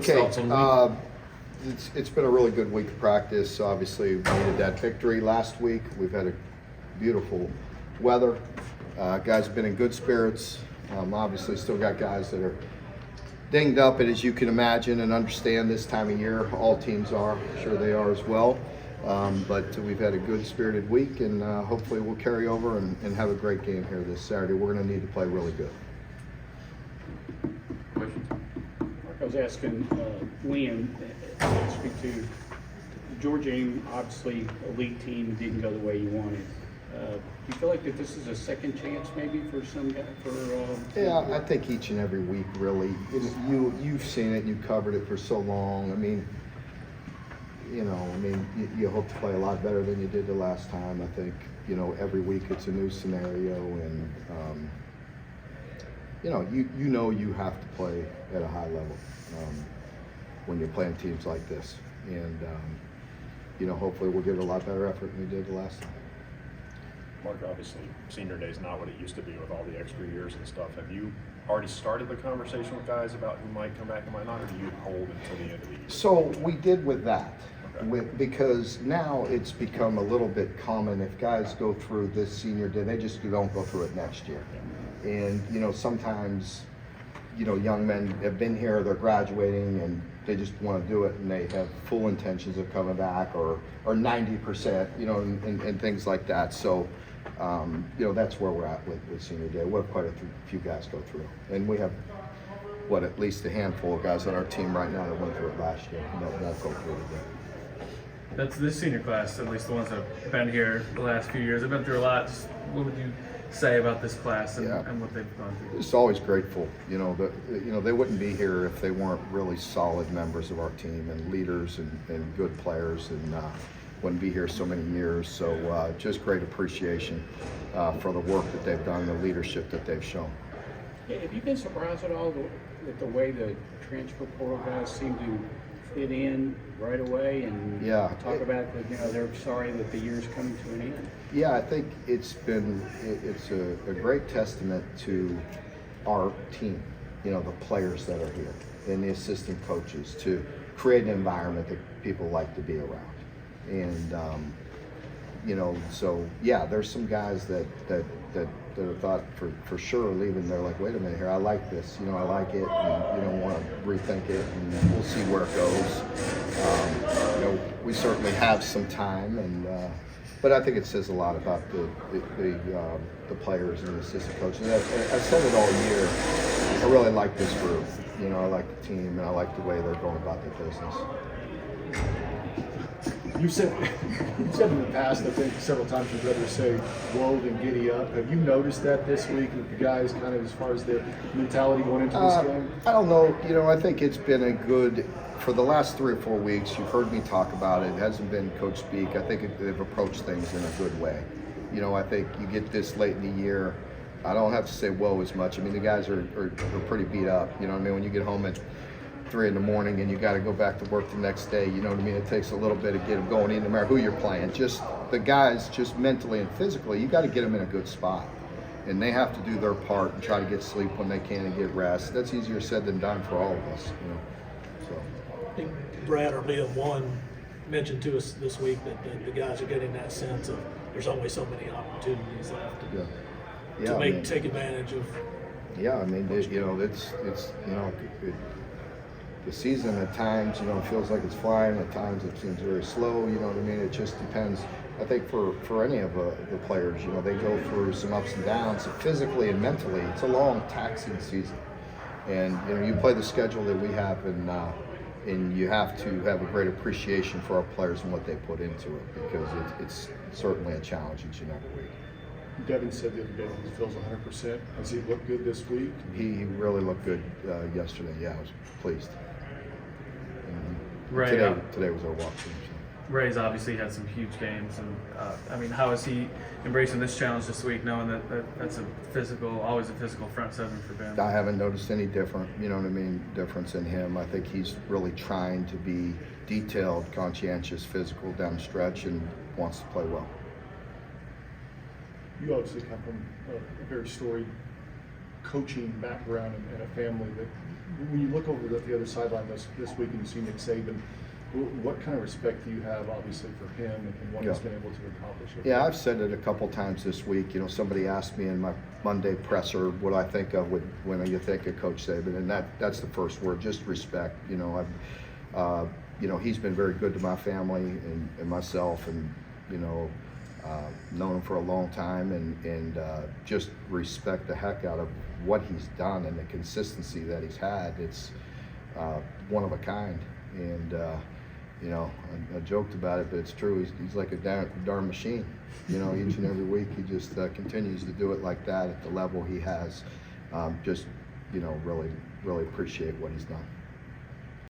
Okay, thoughts on the week? it's been a really good week of practice. Obviously, we needed that victory last week. We've had a beautiful weather. Guys have been in good spirits. Obviously, still got guys that are dinged up, and as you can imagine and understand this time of year, all teams are. I'm sure they are as well. But we've had a good spirited week, and hopefully we'll carry over and have a great game here this Saturday. We're going to need to play really good. Questions? I was asking Liam, speak to Georgia A&M, obviously elite team, didn't go the way you wanted. Do you feel like that this is a second chance maybe for some guy? Yeah, I think each and every week, really. You've seen it, you covered it for so long. I mean, you hope to play a lot better than you did the last time. I think, every week it's a new scenario, and you have to play at a high level when you're playing teams like this. And, hopefully we'll give it a lot better effort than we did the last time. Mark, obviously, senior day is not what it used to be with all the extra years and stuff. Have you already started the conversation with guys about who might come back and might not, or do you hold until the end of the year? So we did with that. Okay. Because now it's become a little bit common if guys go through this senior day, they just don't go through it next year. Yeah. And, sometimes, young men have been here, they're graduating, and they just want to do it, and they have full intentions of coming back, or 90%, and things like that. So, that's where we're at with senior day. We have quite a few guys go through. And we have, at least a handful of guys on our team right now that went through it last year and that won't go through it again. That's this senior class, at least the ones that have been here the last few years. They've been through a lot. Just what would you say about this class and what they've gone through? Just always grateful. They wouldn't be here if they weren't really solid members of our team and leaders and good players, and wouldn't be here so many years. So just great appreciation for the work that they've done, the leadership that they've shown. Yeah, have you been surprised at all with the way the transfer portal guys seem to fit in right away and talk about they're sorry that the year's coming to an end? Yeah, I think it's a great testament to our team, the players that are here and the assistant coaches, to create an environment that people like to be around. And so there's some guys that have thought for sure leaving. They're like, wait a minute here, I like this, I like it, and want to rethink it, and we'll see where it goes. We certainly have some time, and but I think it says a lot about the players and the assistant coaches. And I said it all year. I really like this group. I like the team, and I like the way they're going about their business. You said in the past, I think several times you'd rather say whoa than giddy up. Have you noticed that this week with the guys, kind of as far as their mentality going into this game? I don't know. I think it's been a good, for the last 3 or 4 weeks, you've heard me talk about it. It hasn't been coach speak. I think they've approached things in a good way. I think you get this late in the year, I don't have to say whoa as much. I mean, the guys are pretty beat up. When you get home at 3 a.m. and you got to go back to work the next day, it takes a little bit to get them going, no matter who you're playing. Just the guys, just mentally and physically, you got to get them in a good spot, and they have to do their part and try to get sleep when they can and get rest. That's easier said than done for all of us. So I think Brad or Liam mentioned to us this week that the guys are getting that sense of there's only so many opportunities left to take advantage of. Yeah, I mean, the season at times, feels like it's flying. At times it seems very slow. It just depends. I think for any of the players, they go through some ups and downs, physically and mentally. It's a long, taxing season, and you play the schedule that we have, and you have to have a great appreciation for our players and what they put into it, because it's certainly a challenge each and every week. Devin said the other day he feels 100%. Has he looked good this week? He really looked good yesterday. Yeah, I was pleased. Right. Today was our walkthrough. Ray's obviously had some huge games, and how is he embracing this challenge this week, knowing that that's always a physical front seven for Ben? I haven't noticed any difference in him. I think he's really trying to be detailed, conscientious, physical down the stretch, and wants to play well. You obviously come from a very storied coaching background and a family that when you look over the other sideline this week and you see Nick Saban, what kind of respect do you have, obviously, for him and what he's been able to accomplish? Yeah, I've said it a couple times this week. You know, somebody asked me in my Monday presser what I think of when you think of Coach Saban, and that's the first word, just respect. You know, you know, he's been very good to my family and myself, and you know, known him for a long time, and just respect the heck out of what he's done and the consistency that he's had. It's one of a kind, and you know, I joked about it, but it's true. He's like a darn machine. You know, each and every week he just continues to do it like that at the level he has. Just, you know, really appreciate what he's done.